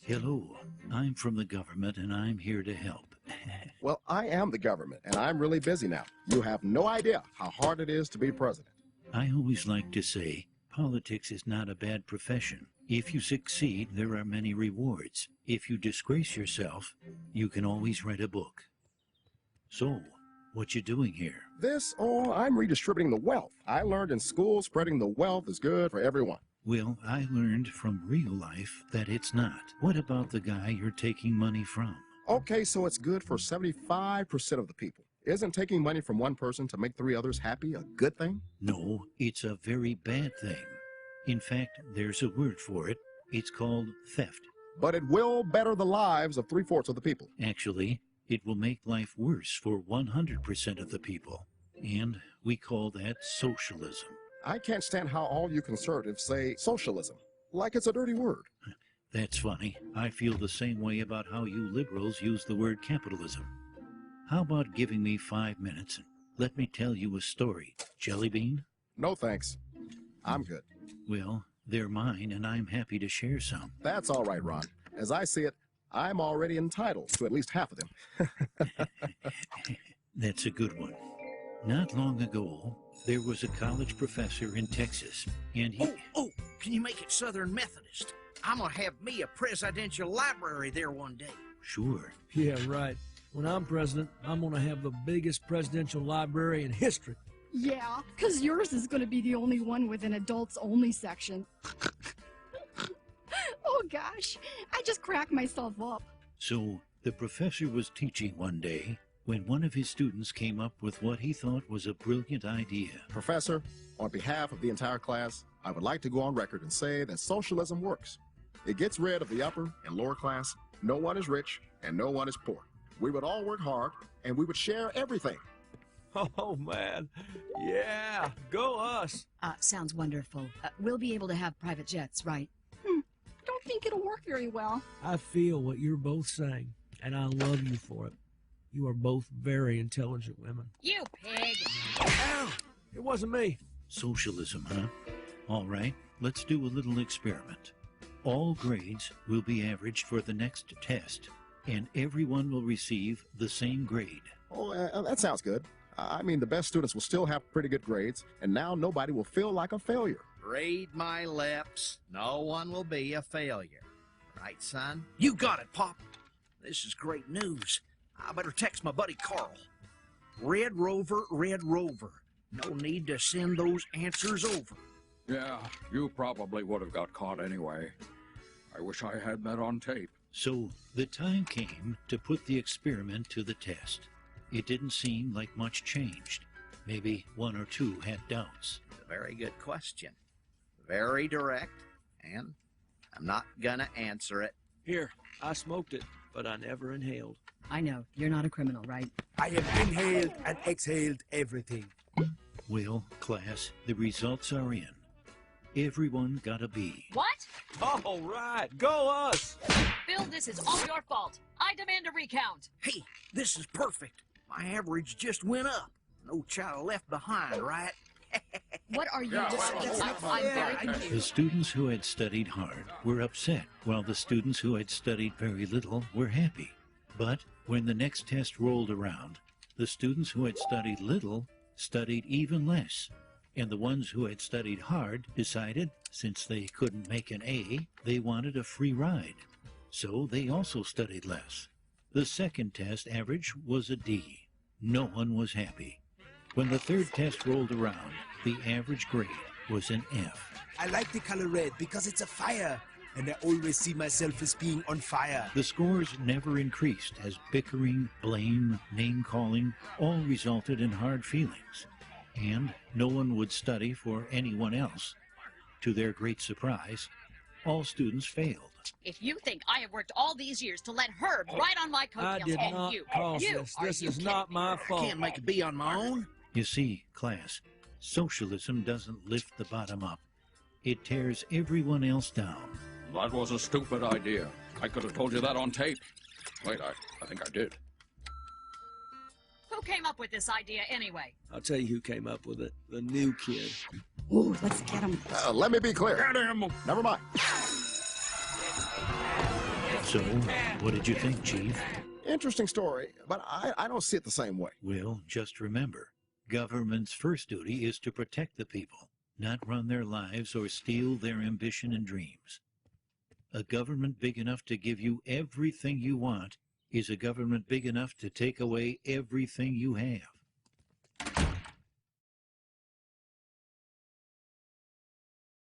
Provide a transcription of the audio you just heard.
Hello, I'm from the government and I'm here to help. Well, I am the government, and I'm really busy now. You have no idea how hard it is to be president. I always like to say, politics is not a bad profession. If you succeed, there are many rewards. If you disgrace yourself, you can always write a book. So, what you doing here? I'm redistributing the wealth. I learned in school spreading the wealth is good for everyone. Well, I learned from real life that it's not. What about the guy you're taking money from? Okay, so it's good for 75% of the people. Isn't taking money from one person to make 3 others happy a good thing? No, it's a very bad thing. In fact, there's a word for it. It's called theft. But it will better the lives of 3/4 of the people. Actually, it will make life worse for 100% of the people. And we call that socialism. I can't stand how all you conservatives say socialism, like it's a dirty word. That's funny. I feel the same way about how you liberals use the word capitalism. How about giving me 5 minutes and let me tell you a story, Jelly Bean? No thanks. I'm good. Well, they're mine and I'm happy to share some. That's all right, Ron. As I see it, I'm already entitled to at least half of them. That's a good one. Not long ago, there was a college professor in Texas, and he... Oh, can you make it Southern Methodist? I'm gonna have me a presidential library there one day. Sure. Yeah, right. When I'm president, I'm gonna have the biggest presidential library in history. Yeah, because yours is going to be the only one with an adults-only section. Oh, gosh. I just cracked myself up. So, the professor was teaching one day when one of his students came up with what he thought was a brilliant idea. Professor, on behalf of the entire class, I would like to go on record and say that socialism works. It gets rid of the upper and lower class. No one is rich and no one is poor. We would all work hard and we would share everything. Oh, man. Yeah, go us. Sounds wonderful. We'll be able to have private jets, right? Don't think it'll work very well. I feel what you're both saying, and I love you for it. You are both very intelligent women. You pig! Ow! It wasn't me. Socialism, huh? All right, let's do a little experiment. All grades will be averaged for the next test, and everyone will receive the same grade. Oh, that sounds good. I mean, the best students will still have pretty good grades, and now nobody will feel like a failure. Read my lips. No one will be a failure. Right, son? You got it, Pop. This is great news. I better text my buddy Carl. Red Rover, Red Rover. No need to send those answers over. Yeah, you probably would have got caught anyway. I wish I had that on tape. So the time came to put the experiment to the test. It didn't seem like much changed. Maybe 1 or 2 had doubts. A very good question. Very direct, and I'm not gonna answer it. Here, I smoked it, but I never inhaled. I know, you're not a criminal, right? I have inhaled and exhaled everything. Well, class, the results are in. Everyone got a B. What? All right, go us! Bill, this is all your fault. I demand a recount. Hey, this is perfect. My average just went up. No child left behind, right? What are you discussing? I'm very confused. The students who had studied hard were upset, while the students who had studied very little were happy. But when the next test rolled around, the students who had studied little studied even less. And the ones who had studied hard decided, since they couldn't make an A, they wanted a free ride. So they also studied less. The second test average was a D. No one was happy. When the third test rolled around, the average grade was an F. I like the color red because it's a fire, and I always see myself as being on fire. The scores never increased as bickering, blame, name-calling all resulted in hard feelings. And no one would study for anyone else. To their great surprise, all students failed. If you think I have worked all these years to let Herb ride on my I coattails, did and not you, cause you, this. are This you is kidding not me? my I fault. can't make a B on my own. You see, class, socialism doesn't lift the bottom up. It tears everyone else down. That was a stupid idea. I could have told you that on tape. Wait, I think I did. Who came up with this idea anyway? I'll tell you who came up with it. The new kid. Ooh, let's get him. Let me be clear. Get him! Never mind. So, what did you think, Chief? Interesting story, but I don't see it the same way. Well, just remember, government's first duty is to protect the people, not run their lives or steal their ambition and dreams. A government big enough to give you everything you want is a government big enough to take away everything you have.